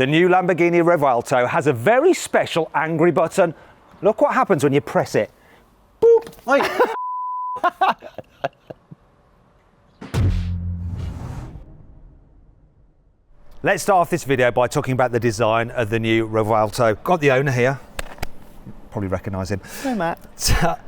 The new Lamborghini Revuelto has a very special angry button. Look what happens when you press it. Boop! Let's start off this video by talking about the design of the new Revuelto. Got the owner here. Probably recognise him. Hey, Matt.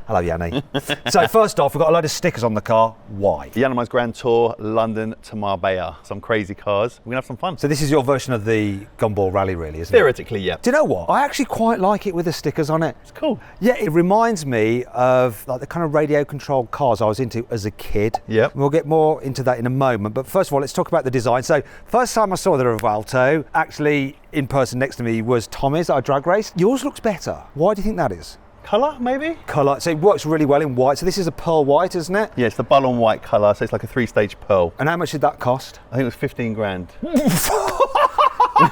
Hello, Yanni. So first off, we've got a load of stickers on the car. Why? The Yanomai's Grand Tour, London to Marbella. Some crazy cars. We're gonna have some fun. So this is your version of the Gumball Rally, really, isn't Theoretically, yeah. it? Do you know what? I actually quite like it with the stickers on it. It's cool. Yeah, it reminds me of like the kind of radio-controlled cars I was into as a kid. Yep. We'll get more into that in a moment. But first of all, let's talk about the design. So first time I saw the Revuelto, actually in person next to me was Tommy's that I drag raced. Yours looks better. Why do you think that is? Colour, maybe? Colour. So it works really well in white. So this is a pearl white, isn't it? Yeah, it's the Bull on white colour, so it's like a 3-stage pearl. And how much did that cost? I think it was 15 grand.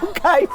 Okay.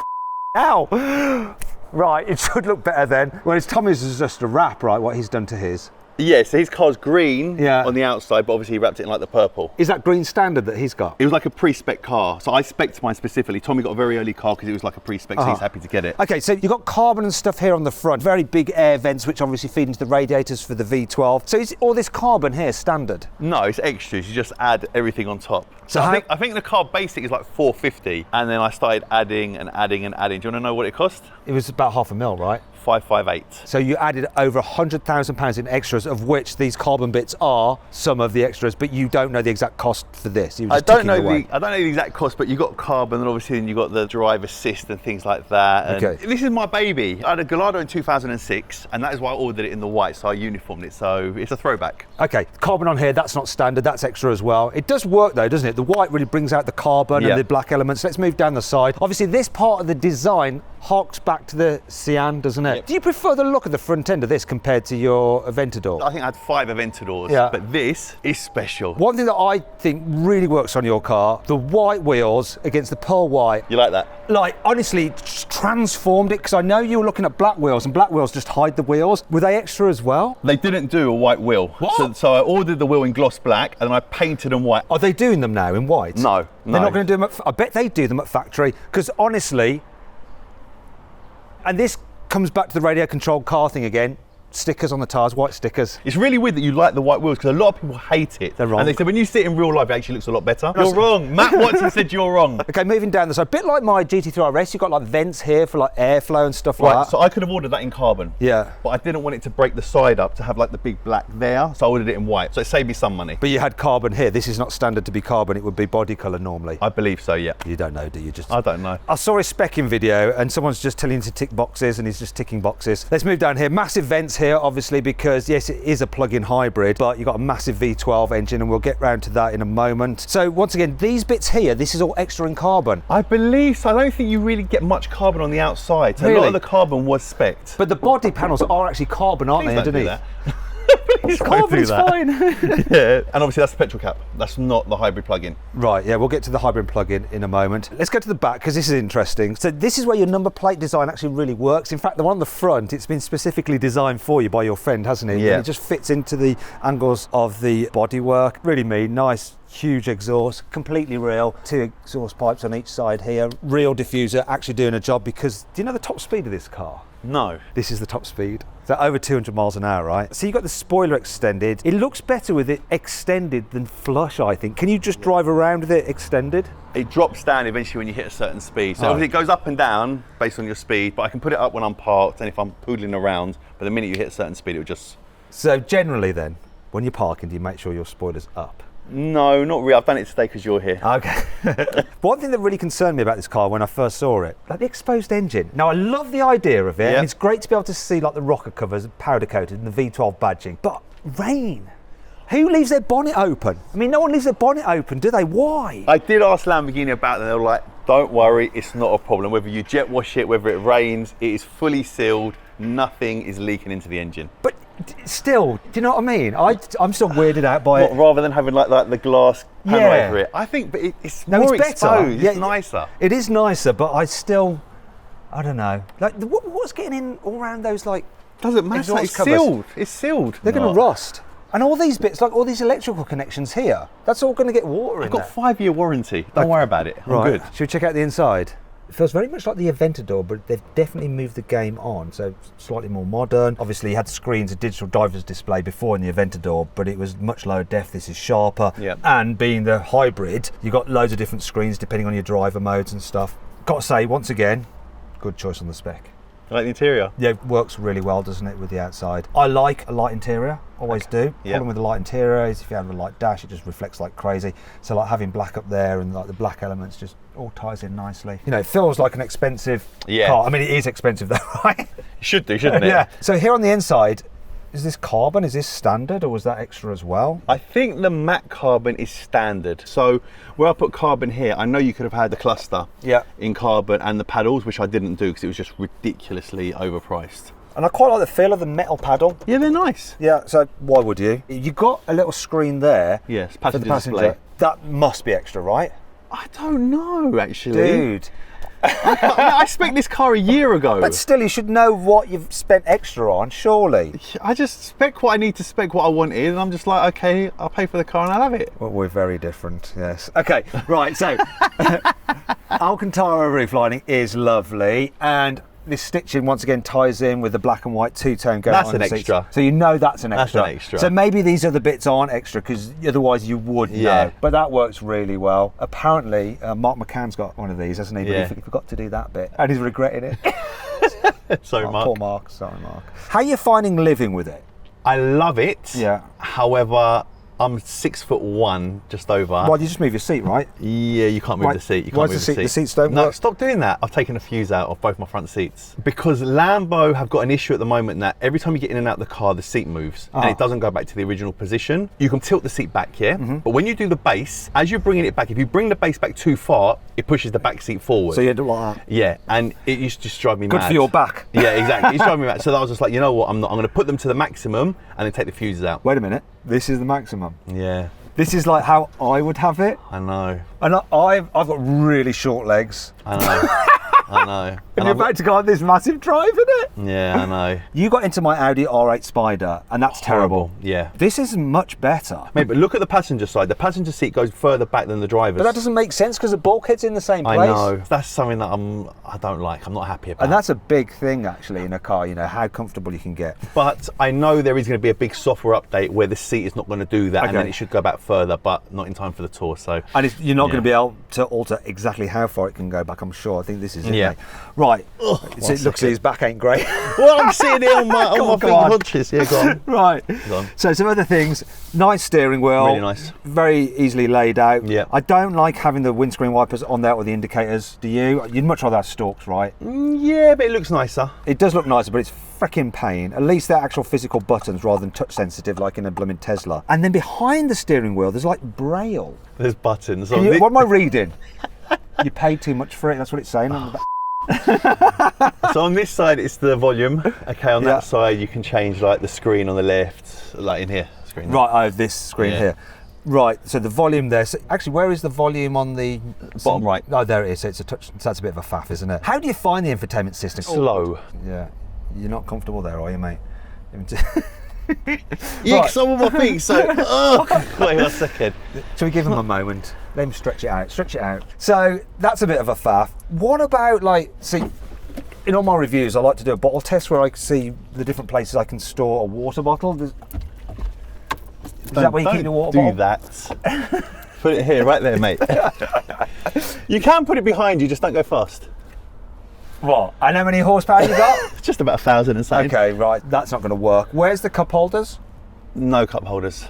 Ow. Right, it should look better then. Whereas Tommy's is just a wrap, right, what he's done to his. Yeah, so his car's green Yeah. on the outside, but obviously he wrapped it in like the purple. Is that green standard that he's got? It was like a pre-spec car, so I spec'd mine specifically. Tommy got a very early car because it was like a pre-spec, so he's happy to get it. Okay, so you've got carbon and stuff here on the front, very big air vents which obviously feed into the radiators for the V12. So is all this carbon here standard? No, it's extras. You just add everything on top. So I think the car basic is like 450, and then I started adding and adding and adding. Do you want to know what it cost? It was about $500,000, right? 558. So you added over £100,000 in extras, of which these carbon bits are some of the extras, but you don't know the exact cost for this. You were just ticking away. I don't know the exact cost, but you got carbon, and obviously then you got the drive assist and things like that. And Okay. This is my baby. I had a Gallardo in 2006, and that is why I ordered it in the white, so I uniformed it. So it's a throwback. Okay, carbon on here, that's not standard, that's extra as well. It does work though, doesn't it? The white really brings out the carbon Yeah. and the black elements. Let's move down the side. Obviously this part of the design harks back to the Cyan, doesn't it? Yep. Do you prefer the look of the front end of this compared to your Aventador? I think I had 5 Aventadors, Yeah. but this is special. One thing that I think really works on your car, the white wheels against the pearl white. You like that? Like, honestly, just transformed it, because I know you were looking at black wheels, and black wheels just hide the wheels. Were they extra as well? They didn't do a white wheel. What? So I ordered the wheel in gloss black, and then I painted them white. Are they doing them now in white? No, They're not going to do them I bet they do them at factory, because honestly, and this comes back to the radio controlled car thing again, stickers on the tyres, white stickers. It's really weird that you like the white wheels, because a lot of people hate it. They're wrong. And they said when you see it in real life, it actually looks a lot better. You're wrong. Matt Watson said you're wrong. Okay, moving down the side, a bit like my GT3 RS, you've got like vents here for like airflow and stuff like Right, that. so I could have ordered that in carbon. Yeah. But I didn't want it to break the side up to have like the big black there, so I ordered it in white. So it saved me some money. But you had carbon here. This is not standard to be carbon, it would be body colour normally. I believe so, yeah. You don't know, do you? Just I don't know. I saw his specking video and someone's just telling him to tick boxes and he's just ticking boxes. Let's move down here. Massive vents here, obviously, because yes, it is a plug-in hybrid, but you've got a massive V12 engine, and we'll get round to that in a moment. So once again, these bits here, this is all extra in carbon. I believe so. I don't think you really get much carbon on the outside. So a lot Really? of the carbon was spec'd. But the body panels are actually carbon, aren't Please they, don't do underneath? that. Please don't Carbon do is that. fine. Yeah, and obviously that's the petrol cap. That's not the hybrid plug-in. Right, yeah, we'll get to the hybrid plug-in in a moment. Let's go to the back, because this is interesting. So this is where your number plate design actually really works. In fact, the one on the front, it's been specifically designed for you by your friend, hasn't it? Yeah. And it just fits into the angles of the bodywork. Really mean, nice, huge exhaust, completely real. 2 exhaust pipes on each side here. Real diffuser, actually doing a job, because do you know the top speed of this car? No. This is the top speed. So over 200 miles an hour, right? So you've got the spoiler extended. It looks better with it extended than flush, I think. Can you just drive around with it extended? It drops down eventually when you hit a certain speed. So Oh. obviously it goes up and down based on your speed, but I can put it up when I'm parked and if I'm poodling around, but the minute you hit a certain speed, it will just... So generally then, when you're parking, do you make sure your spoiler's up? No, not really. I've done it today because you're here. Okay. One thing that really concerned me about this car when I first saw it, like the exposed engine. Now I love the idea of it, Yeah. and it's great to be able to see like the rocker covers, powder coated, and the V12 badging, but rain. Who leaves their bonnet open? I mean, no one leaves their bonnet open, do they? Why? I did ask Lamborghini about it and they were like, don't worry, it's not a problem. Whether you jet wash it, whether it rains, it is fully sealed. Nothing is leaking into the engine. But still, do you know what I mean? I'm still weirded out by it. Rather than having like the glass panel Yeah. over it. I think but it's No, more it's better. exposed, Yeah, it's nicer. It is nicer, but I don't know. Like, what's getting in all around those, like, Doesn't matter, exhaust it's covers? sealed. It's sealed. They're going to rust. And all these bits, like all these electrical connections here, that's all going to get water in I've got there. a 5-year warranty. Don't worry about it. I'm good. Should we check out the inside? It feels very much like the Aventador, but they've definitely moved the game on, so slightly more modern. Obviously, you had screens, a digital driver's display before in the Aventador, but it was much lower def. This is sharper. Yep. And being the hybrid, you've got loads of different screens depending on your driver modes and stuff. Got to say, once again, good choice on the spec. You like the interior? Yeah, it works really well, doesn't it, with the outside. I like a light interior, always do. Yep. Problem with the light interior is if you have a light dash, it just reflects like crazy. So like having black up there and like the black elements just all ties in nicely. You know, it feels like an expensive car. I mean, it is expensive though, right? It should do, shouldn't it? Yeah. So here on the inside, is this carbon? Is this standard or was that extra as well? I think the matte carbon is standard. So where I put carbon here, I know you could have had the cluster in carbon and the paddles, which I didn't do because it was just ridiculously overpriced. And I quite like the feel of the metal paddle. Yeah, they're nice. Yeah, so why would you? You got a little screen there. Yes, for the passenger display. That must be extra, right? I don't know, actually. Dude. I spec'd this car a year ago. But still, you should know what you've spent extra on, surely. I just spec what I need to spec what I wanted, and I'm just like, okay, I'll pay for the car and I'll have it. Well, we're very different, yes. Okay, right, so Alcantara roof lining is lovely, and this stitching once again ties in with the black and white two-tone going That's on an the seats. extra. So you know that's an extra. That's an extra. So maybe these other bits aren't extra because otherwise you would know. But that works really well. Apparently, Mark McCann's got one of these, hasn't he? Yeah. But he forgot to do that bit, and he's regretting it. Sorry, Mark. Poor Mark. Sorry, Mark. How are you finding living with it? I love it. Yeah. However, I'm 6'1", just over. Well, you just move your seat, right? Yeah, you can't move the seat. You can't Why move is the seat? The seats don't No, work? stop doing that. I've taken a fuse out of both my front seats because Lambo have got an issue at the moment that every time you get in and out of the car, the seat moves and it doesn't go back to the original position. You can tilt the seat back, but when you do the base, as you're bringing it back, if you bring the base back too far, it pushes the back seat forward. So you end up like that. Yeah, and it used to just drive me mad. Good for your back. Yeah, exactly. It's driving me mad. So I was just like, you know what? I'm going to put them to the maximum and then take the fuses out. Wait a minute. This is the maximum. Yeah. This is like how I would have it. I know. And I've got really short legs. I know. I know. And you're about to go on this massive drive, isn't it? Yeah, I know. You got into my Audi R8 Spider, and that's terrible. Yeah. This is much better. Mate, but look at the passenger side. The passenger seat goes further back than the driver's. But that doesn't make sense because the bulkhead's in the same place. I know. That's something that I don't like. I'm not happy about. And that's a big thing, actually, in a car, you know, how comfortable you can get. But I know there is going to be a big software update where the seat is not going to do that, and then it should go back further, but not in time for the tour. So. And you're not going to be able to alter exactly how far it can go back, I'm sure. I think this is it. Yeah. Mate. Right. So it looks like his back ain't great. Well, I'm sitting here on my hunches. Yeah, go on. Right. Go on. So some other things. Nice steering wheel. Really nice. Very easily laid out. Yeah. I don't like having the windscreen wipers on there or the indicators. Do you? You'd much rather have stalks, right? Yeah, but it looks nicer. It does look nicer, but it's freaking pain. At least they're actual physical buttons rather than touch sensitive like in a blooming Tesla. And then behind the steering wheel, there's like braille. There's buttons. What am I reading? You paid too much for it. That's what it's saying. On the back. So on this side it's the volume. Okay, on that side you can change like the screen on the left, like in here. Screen. Right, I have this screen here. Right, so the volume there. So actually, where is the volume on the bottom right? Oh, there it is. So it's a touch. So that's a bit of a faff, isn't it? How do you find the infotainment system? Slow. Yeah, you're not comfortable there, are you, mate? Yeah, because I'm on my feet. So, wait a second. Shall we give him a moment? Let him stretch it out. Stretch it out. So that's a bit of a faff. What about see? In all my reviews, I like to do a bottle test where I can see the different places I can store a water bottle. Is that where you keep the water bottle? Do that. Put it here, right there, mate. You can put it behind you, just don't go fast. What? And how many horsepower you got? Just about 1,000 and something. Okay, right. That's not going to work. Where's the cup holders? No cup holders.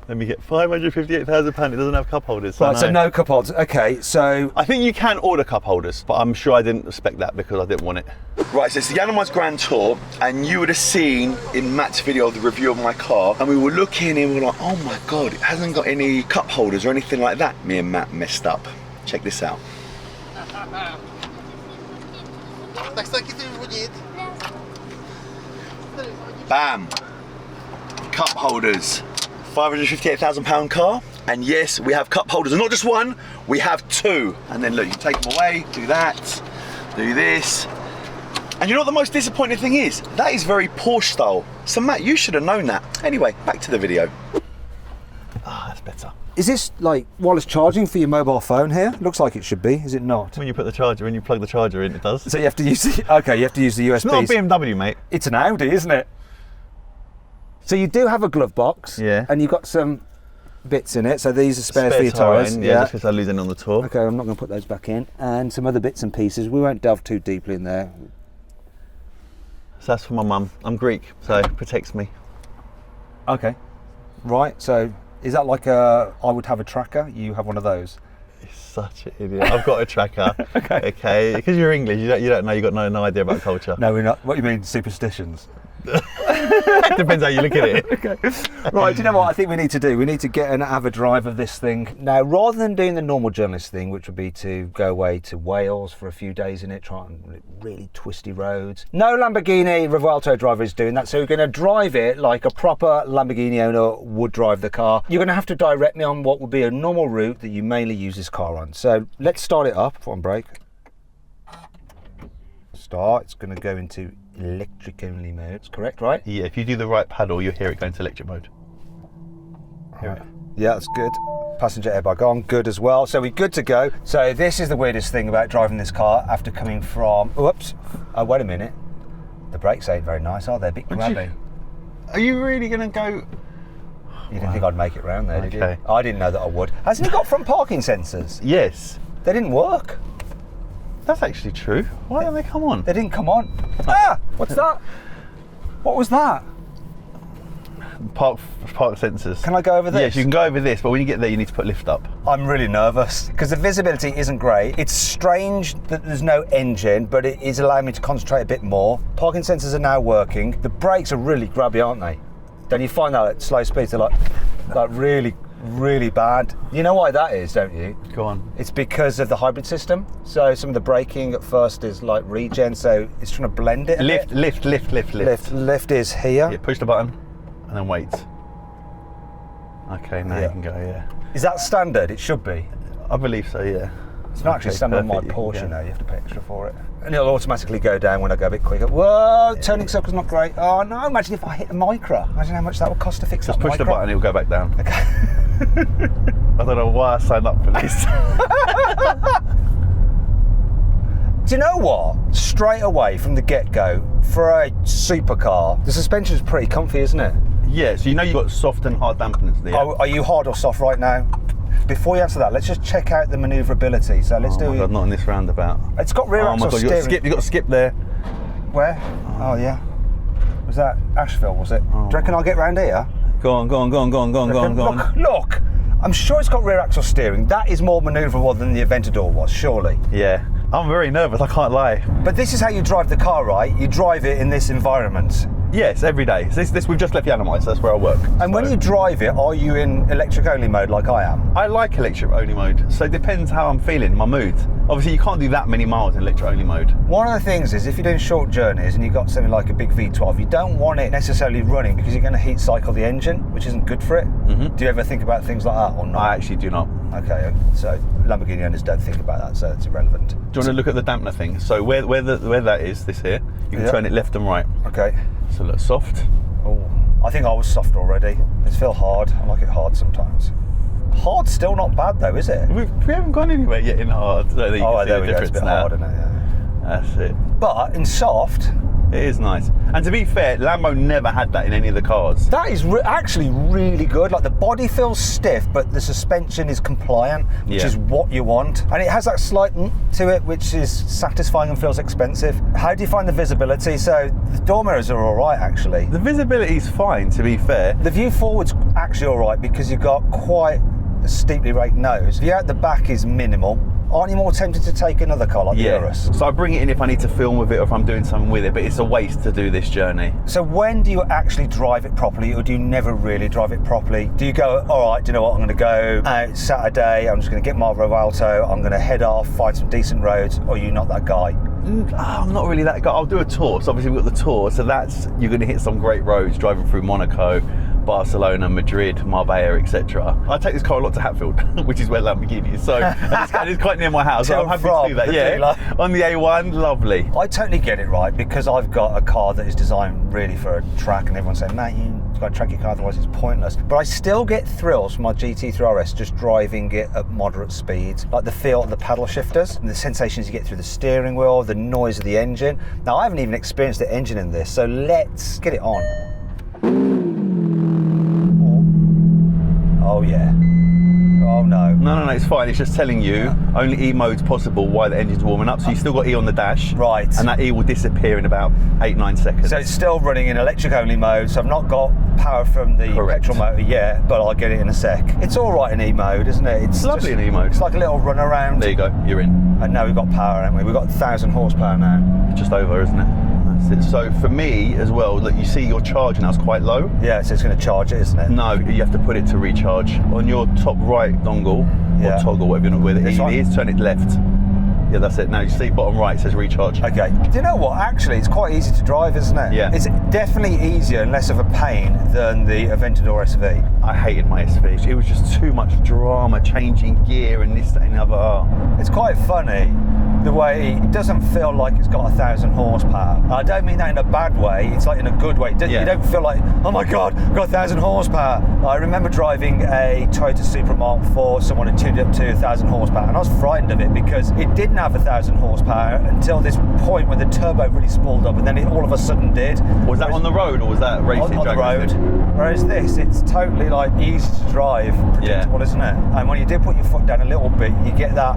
Let me get £558,000. It doesn't have cup holders. Right, so no cup holders. Okay, so I think you can order cup holders, but I'm sure I didn't respect that because I didn't want it. Right, so it's the Yanimaized Grand Tour, and you would have seen in Matt's video the review of my car, and we were looking and we were like, oh my god, it hasn't got any cup holders or anything like that. Me and Matt messed up. Check this out. Bam! Cup holders. £558,000 car, and yes, we have cup holders, and not just one, we have two. And then look, you take them away, do that, do this. And you know what the most disappointing thing is? That is very Porsche style. So Matt, you should have known that. Anyway, back to the video. Ah, that's better. Is this like wireless charging for your mobile phone here? Looks like it should be, is it not? When you plug the charger in, it does. So you have to use the USB. It's not a BMW, mate. It's an Audi, isn't it? So you do have a glove box. Yeah. And you've got some bits in it. So these are spares for your tyres. Yeah, just because I lose any on the tour. Okay, I'm not going to put those back in. And some other bits and pieces. We won't delve too deeply in there. So that's for my mum. I'm Greek, so it protects me. Okay. Right, so is that like I would have a tracker? You have one of those? You're such an idiot. I've got a tracker. Okay. Because you're English, you don't know, you've got no idea about culture. No, we're not. What do you mean, superstitions? Depends how you look at it. Okay. Right, do you know what I think we need to do? We need to get an avid drive of this thing. Now, rather than doing the normal journalist thing, which would be to go away to Wales for a few days in it, try on really twisty roads. No Lamborghini Revuelto driver is doing that, so we're going to drive it like a proper Lamborghini owner would drive the car. You're going to have to direct me on what would be a normal route that you mainly use this car on. So let's start it up. Put on brake. Start. It's going to go into electric only modes, correct, right? Yeah, if you do the right paddle, you'll hear it go into electric mode. Right. Yeah, that's good. Passenger airbag on, good as well. So we're good to go. So this is the weirdest thing about driving this car after coming from, whoops, oh, wait a minute. The brakes ain't very nice, are they? A bit grabby. Are you really going to go? You didn't think I'd make it round there, did Okay. you? I didn't know that I would. Hasn't it got front parking sensors? Yes. They didn't work. That's actually true. Why don't they come on? They didn't come on. Ah! What's that? What was that? Park sensors. Can I go over this? Yes, you can go over this, but when you get there, you need to put lift up. I'm really nervous because the visibility isn't great. It's strange that there's no engine, but it is allowing me to concentrate a bit more. Parking sensors are now working. The brakes are really grabby, aren't they? Don't you find that at slow speeds? They're like really, really bad. You know why that is, don't you? Go on. It's because of the hybrid system. So some of the braking at first is like regen, so it's trying to blend it a bit. Lift is here. Yeah, push the button and then wait. Okay, now you can go, yeah. Is that standard? It should be. I believe so, yeah. It's not actually standard on my perfect, Porsche yeah. now, you have to pay extra for it. And it'll automatically go down when I go a bit quicker. Whoa, turning circle's not great. Oh no, imagine if I hit a micro. Imagine how much that would cost to fix Just that push the micro. button, it'll go back down. Okay. I don't know why I signed up for this. Do you know what? Straight away from the get-go, for a supercar, the suspension's pretty comfy, isn't it? Yeah, so you know you've got soft and hard dampeners there. Oh, are you hard or soft right now? Before you answer that, let's just check out the manoeuvrability. So let's do my it. God, not in this roundabout. It's got rear Oh my axle God, steering. you've got to skip there. Where? Oh yeah. Was that Asheville, was it? Do you reckon I'll get round here? Go on. Look, I'm sure it's got rear axle steering. That is more manoeuvrable than the Aventador was, surely. Yeah, I'm very nervous, I can't lie. But this is how you drive the car, right? You drive it in this environment. Yes, every day. So this we've just left Yanimayiz, so that's where I work. And when you drive it, are you in electric only mode like I am? I like electric only mode, so it depends how I'm feeling, my mood. Obviously you can't do that many miles in electric only mode. One of the things is if you're doing short journeys and you've got something like a big V12, you don't want it necessarily running because you're going to heat cycle the engine, which isn't good for it. Mm-hmm. Do you ever think about things like that or not? I actually do not. Okay, so Lamborghini owners don't think about that, so it's irrelevant. Do you want to look at the dampener thing? So where that is, this here, you can turn it left and right. Okay. So look, soft. Oh, I think I was soft already. It feels hard. I like it hard sometimes. Hard's still not bad though, is it? We haven't gone anywhere yet in hard. So there you can see there the we go. It's a difference bit now. hard, isn't it? Yeah. That's it. But in soft, it is nice. And to be fair, Lambo never had that in any of the cars. that is actually really good. Like the body feels stiff, but the suspension is compliant, which is what you want. And it has that slight to it, which is satisfying and feels expensive. How do you find the visibility? So the door mirrors are all right, actually. The visibility's fine, to be fair. The view forward's actually all right because you've got quite a steeply raked nose. The out the back is minimal. Aren't you more tempted to take another car like the Urus? So I bring it in if I need to film with it or if I'm doing something with it, but it's a waste to do this journey. So when do you actually drive it properly, or do you never really drive it properly? Do you go, all right, do you know what, I'm going to go out Saturday, I'm just going to get my Revuelto, I'm going to head off, find some decent roads, or are you not that guy? I'm not really that guy. I'll do a tour. So obviously we've got the tour, so that's, you're going to hit some great roads driving through Monaco, Barcelona, Madrid, Marbella, etc. I take this car a lot to Hatfield, which is where Lamborghini is. So and it's quite near my house. So I'm happy to do that. Yeah, on the A1, lovely. I totally get it, right, because I've got a car that is designed really for a track, and everyone's saying, mate, you got to track your car, otherwise it's pointless. But I still get thrills from my GT3 RS just driving it at moderate speeds, like the feel of the paddle shifters and the sensations you get through the steering wheel, the noise of the engine. Now, I haven't even experienced the engine in this, so let's get it on. Oh yeah. Oh no. No, it's fine. It's just telling you only E mode's possible while the engine's warming up. So you still got E on the dash. Right. And that E will disappear in about 8-9 seconds. So it's still running in electric only mode, so I've not got power from the petrol motor yet, but I'll get it in a sec. It's all right in E mode, isn't it? It's lovely in E mode. It's like a little run around. There you go, you're in. And now we've got power, haven't we? We've got 1,000 horsepower now. Just over, isn't it? That's it. So for me as well, look, you see your charge now is quite low. Yeah, so it's going to charge it, isn't it? No, you have to put it to recharge. On your top right dongle, or toggle, whatever you know where the E is, turn it left. Yeah, that's it. Now you see bottom right says recharge. Okay. Do you know what? Actually, it's quite easy to drive, isn't it? Yeah. It's definitely easier and less of a pain than the Aventador SV. I hated my SV. It was just too much drama, changing gear and this, that and the other. It's quite funny the way it doesn't feel like it's got 1,000 horsepower. I don't mean that in a bad way, it's like in a good way. You don't feel like, oh my God, I've got 1,000 horsepower. I remember driving a Toyota Supra Mark IV, someone had tuned it up to 1,000 horsepower, and I was frightened of it because it didn't have 1,000 horsepower until this point when the turbo really spooled up, and then it all of a sudden did. Was that on the road or was that racing? On the road. Whereas this, it's totally like easy to drive, predictable, isn't it? And when you do put your foot down a little bit, you get that.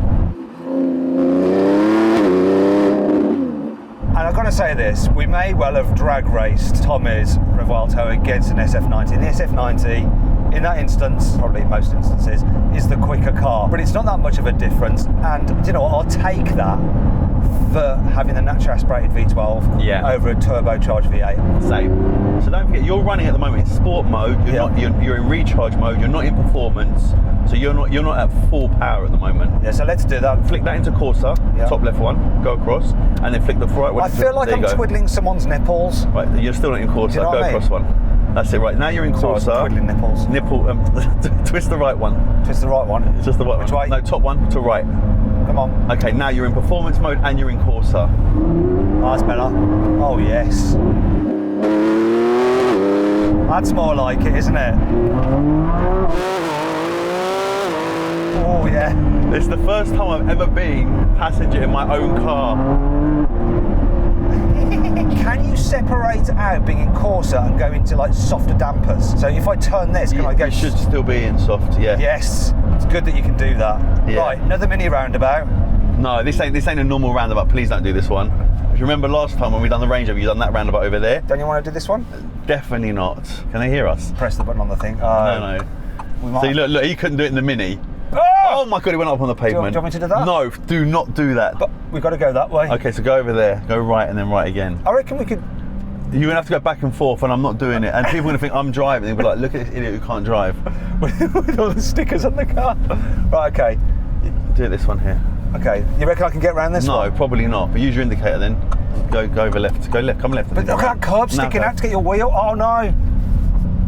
And I've got to say this, we may well have drag raced Tommy's Revuelto against an SF90. And the SF90, in that instance, probably most instances, is the quicker car. But it's not that much of a difference. And you know what, I'll take that for having the naturally aspirated V12 over a turbocharged V8. Same. So don't forget, you're running at the moment in sport mode. You're in recharge mode. You're not in performance. So you're not at full power at the moment. Yeah. So let's do that. Flick that into Corsa, top left one, go across, and then flick the right one. I feel like I'm twiddling someone's nipples. Right. You're still not in Corsa. Do you know go across one. That's it. Right. Now you're in Corsa. Twiddling nipples. Twist the right one. Twist the right one. It's just the right one. Which way? No, top one to right. Come on. Okay, now you're in performance mode and you're in Corsa. Oh, that's better. Oh, yes. That's more like it, isn't it? Oh, yeah. It's the first time I've ever been passenger in my own car. Can you separate out being in Corsa and go into like softer dampers? So if I turn this, can I go? You should still be in soft, yeah. Yes, it's good that you can do that. Yeah. Right, another mini roundabout. No, this ain't a normal roundabout. Please don't do this one. If you remember last time when we done the Range Rover, you done that roundabout over there. Don't you want to do this one? Definitely not. Can they hear us? Press the button on the thing. No. See, look, he couldn't do it in the Mini. Oh my God, he went up on the pavement. Do you want me to do that? No, do not do that. But we've got to go that way. Okay, so go over there, go right and then right again. I reckon we could... You're going to have to go back and forth and I'm not doing it. And people are going to think I'm driving. They'll be like, look at this idiot who can't drive. With all the stickers on the car. Right, okay. Do this one here. Okay, you reckon I can get around this one? No, probably not. But use your indicator then. Go over left. Go left, come left. But look at that curb sticking out to get your wheel. Oh no.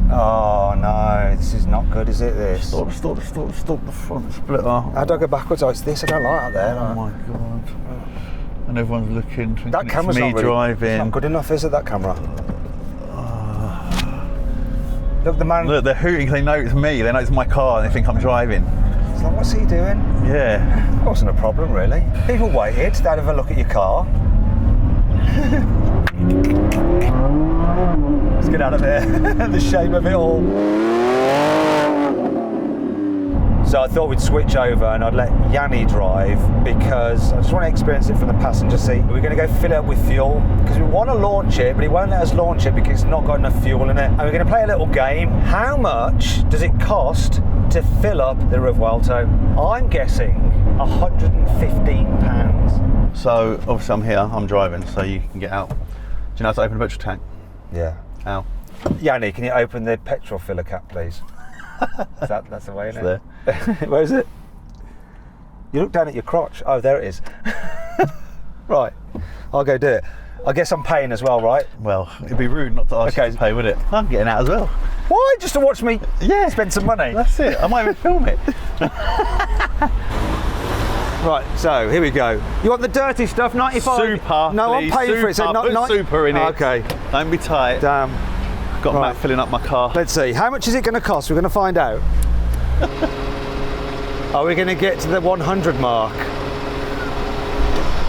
Oh no, this is not good, is it, this? Stop the front splitter. How do I go backwards? Oh, it's this, I don't like that there. Oh my God. And everyone's looking, thinking that camera's it's me not really, driving. It's not good enough, is it, that camera? Look, the man... Look, they're hooting, they know it's me, they know it's my car, and they think I'm driving. It's like, what's he doing? Yeah. That wasn't a problem, really. People waited, they'd have a look at your car. Let's get out of here. The shame of it all. So I thought we'd switch over and I'd let Yanni drive because I just want to experience it from the passenger seat. We're going to go fill it up with fuel because we want to launch it, but he won't let us launch it because it's not got enough fuel in it. And we're going to play a little game. How much does it cost to fill up the Revuelto? I'm guessing £115. So obviously I'm here, I'm driving, so you can get out. Do you know how to open a petrol tank? Yeah. How? Yanni, can you open the petrol filler cap, please? That's the way, isn't it? Where is it? You look down at your crotch. Oh, there it is. Right, I'll go do it. I guess I'm paying as well, right? Well, it'd be rude not to ask you to pay, would it? I'm getting out as well. Why? Just to watch me spend some money? That's it. I might even film it. Right, so here we go. You want the dirty stuff, 95? Super, no, please. I'm paying for it. So put super in it. Okay. Don't be tight. Damn. Got Matt filling up my car. Let's see, how much is it going to cost? We're going to find out. Are we going to get to the 100 mark?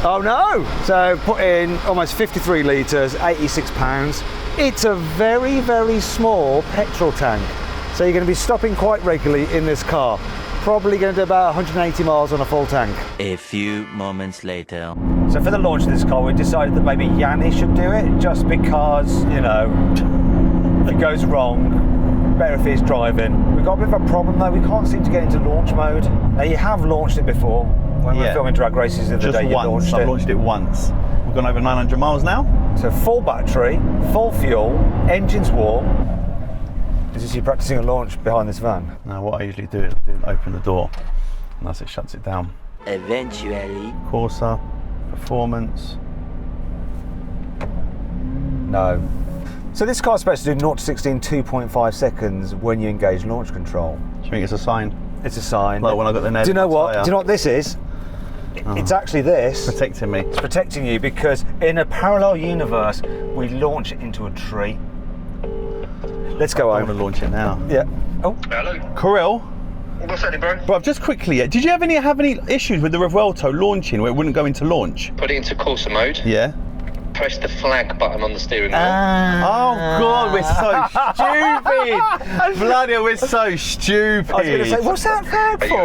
Oh no! So put in almost 53 litres, £86. It's a very, very small petrol tank. So you're going to be stopping quite regularly in this car. Probably going to do about 180 miles on a full tank. A few moments later. So for the launch of this car, we decided that maybe Yanni should do it, just because, you know, if it goes wrong, better if he's driving. We've got a bit of a problem though, we can't seem to get into launch mode. Now you have launched it before, when we were filming drag races the other day, you launched it. I've launched it once. We've gone over 900 miles now. So full battery, full fuel, engine's warm. Is this you practicing a launch behind this van? Now what I usually do is open the door, and as it shuts it down. Eventually. Corsa, performance. No. So this car's supposed to do 0 to 60 in 2.5 seconds when you engage launch control. Do you think it's a sign? It's a sign. Like when I got the nail. Do you know what? Do you know what this is? It's actually this. Protecting me. It's protecting you because in a parallel universe, we launch it into a tree. Let's go I home. want to launch it now. Yeah. Oh. Hello. Kirill. What's that, bro? Bro, just quickly, did you have any issues with the Revuelto launching where it wouldn't go into launch? Put it into Corsa mode. Yeah. Press the flag button on the steering wheel. Oh God, we're so stupid! Bloody hell, we're so stupid. I was going to say, what's that flag Are you for?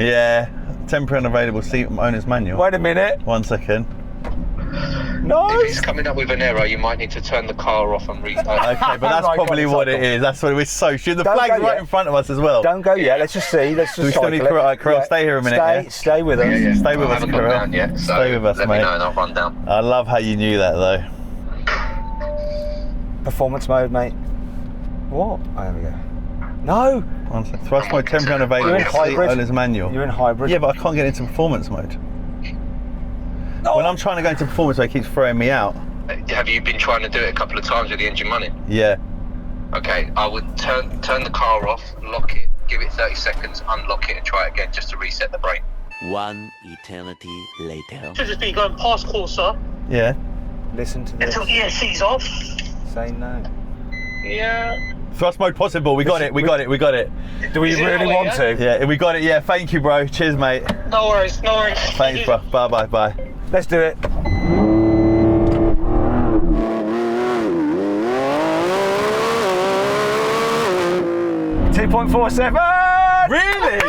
in? Yeah, temporary unavailable seat owner's manual. Wait a minute. 1 second. No. If it's coming up with an error, you might need to turn the car off and restart. Okay, but that's Right, probably got it, what cycle. it is. That's what we're so stupid. The Don't flag's go right yet. in front of us as well. Don't go yet. Let's just see. Let's just we still need cycle it. Kirill, stay here a minute. Stay with us. Yeah. Stay with I us, haven't gone Kirill. down yet, so Stay with us, let mate. me know and I'll run down. I love how you knew that though. Performance mode, mate. What? Oh, there we go. No. 1 second. Thrust mode, temporary unavailable You're in seat hybrid. owner's manual. You're in hybrid. Yeah, but I can't get into performance mode. Oh. When I'm trying to go into performance mode, it keeps throwing me out. Have you been trying to do it a couple of times with the engine running? Yeah. Okay, I would turn the car off, lock it, give it 30 seconds, unlock it and try it again just to reset the brain. One eternity later. Should just be going past Corsa Yeah. Listen to this. until ESC's off. Say no. Yeah. Thrust mode possible. We got it. We got it. We got it. Do we Is it really that way, want yeah? to? Yeah, we got it. Yeah. Thank you, bro. Cheers, mate. No worries, no worries. Thanks, bro. Bye, bye, bye. Let's do it. $2.47. Really?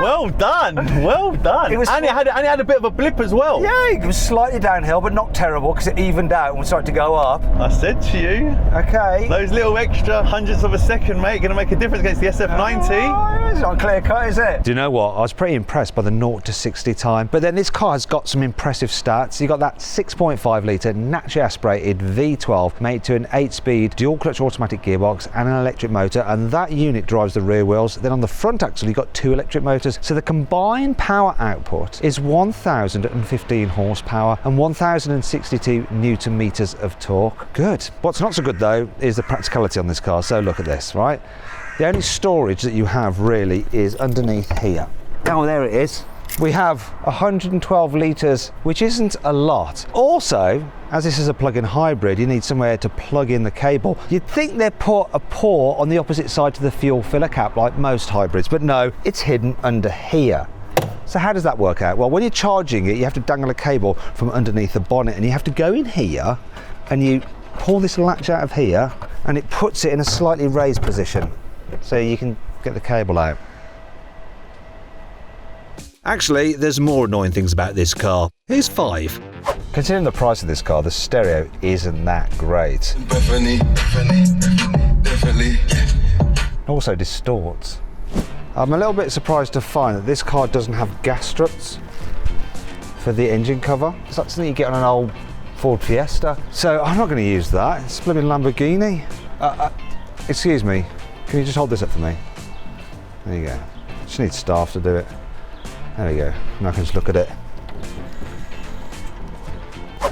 Well done. Well done. It was and it had a bit of a blip as well. Yeah, it was slightly downhill, but not terrible because it evened out and started to go up. I said to you, Okay. those little extra hundredths of a second, mate, going to make a difference against the SF90. Oh, it's not clear cut, is it? Do you know what? I was pretty impressed by the 0 to 60 time, but then this car has got some impressive stats. You got that 6.5 litre naturally aspirated V12 made to an 8-speed dual clutch automatic gearbox and an electric motor, and that unit drives the rear wheels. Then on the front axle, you've got 2 electric motors. So the combined power output is 1,015 horsepower and 1,062 newton meters of torque. Good. What's not so good though is the practicality on this car. So look at this, right? The only storage that you have really is underneath here. Oh, there it is. We have 112 litres, which isn't a lot. Also, as this is a plug-in hybrid, you need somewhere to plug in the cable. You'd think they'd put a port on the opposite side to the fuel filler cap like most hybrids, but no, it's hidden under here. So how does that work out? Well, when you're charging it, you have to dangle a cable from underneath the bonnet, and you have to go in here and you pull this latch out of here and it puts it in a slightly raised position so you can get the cable out. Actually, there's more annoying things about this car. Here's 5. Considering the price of this car, the stereo isn't that great. Definitely. Also distorts. I'm a little bit surprised to find that this car doesn't have gas struts for the engine cover. It's like something you get on an old Ford Fiesta. So I'm not going to use that. It's a flipping Lamborghini. Excuse me, can you just hold this up for me? There you go. Just need staff to do it. There we go, now I can just look at it.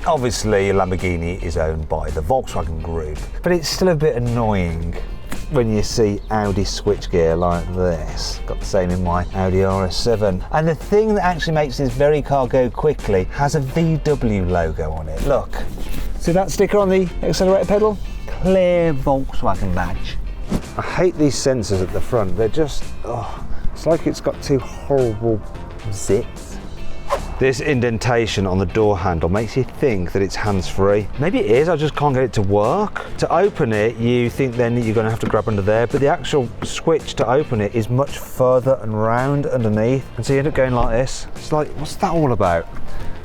Obviously, Lamborghini is owned by the Volkswagen Group, but it's still a bit annoying when you see Audi switchgear like this. Got the same in my Audi RS7. And the thing that actually makes this very car go quickly has a VW logo on it. Look, see that sticker on the accelerator pedal? clear Volkswagen badge. I hate these sensors at the front. They're just, it's like it's got two horrible zips. This indentation on the door handle makes you think that it's hands-free. Maybe it is, I just can't get it to work. To open it, you think then you're going to have to grab under there, but the actual switch to open it is much further and round underneath. And so you end up going like this. It's like, what's that all about?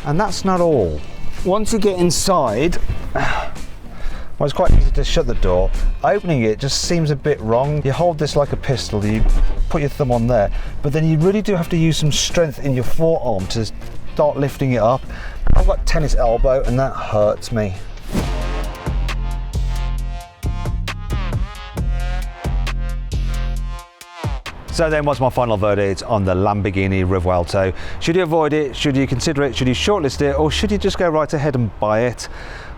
And that's not all. Once you get inside, well, it's quite easy to shut the door. Opening it just seems a bit wrong. You hold this like a pistol, you put your thumb on there, but then you really do have to use some strength in your forearm to start lifting it up. I've got tennis elbow and that hurts me. So then, what's my final verdict on the Lamborghini Revuelto? Should you avoid it? Should you consider it? Should you shortlist it? Or should you just go right ahead and buy it?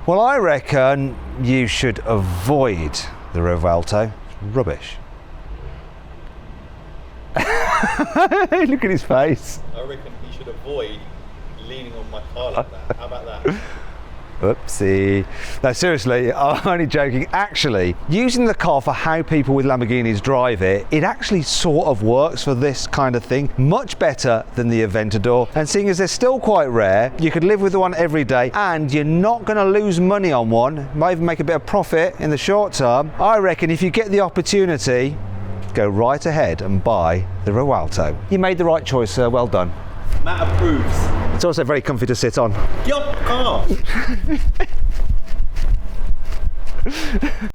Well, I reckon you should avoid the Revuelto. It's rubbish. Look at his face. I reckon you should avoid leaning on my car like that. How about that? Oopsie. No, seriously, I'm only joking. Actually, using the car for how people with Lamborghinis drive it, it actually sort of works for this kind of thing. Much better than the Aventador. And seeing as they're still quite rare, you could live with one every day and you're not going to lose money on one. Might even make a bit of profit in the short term. I reckon if you get the opportunity, go right ahead and buy the Revuelto. You made the right choice, sir. Well done. Matt approves. It's also very comfy to sit on. Get off the car!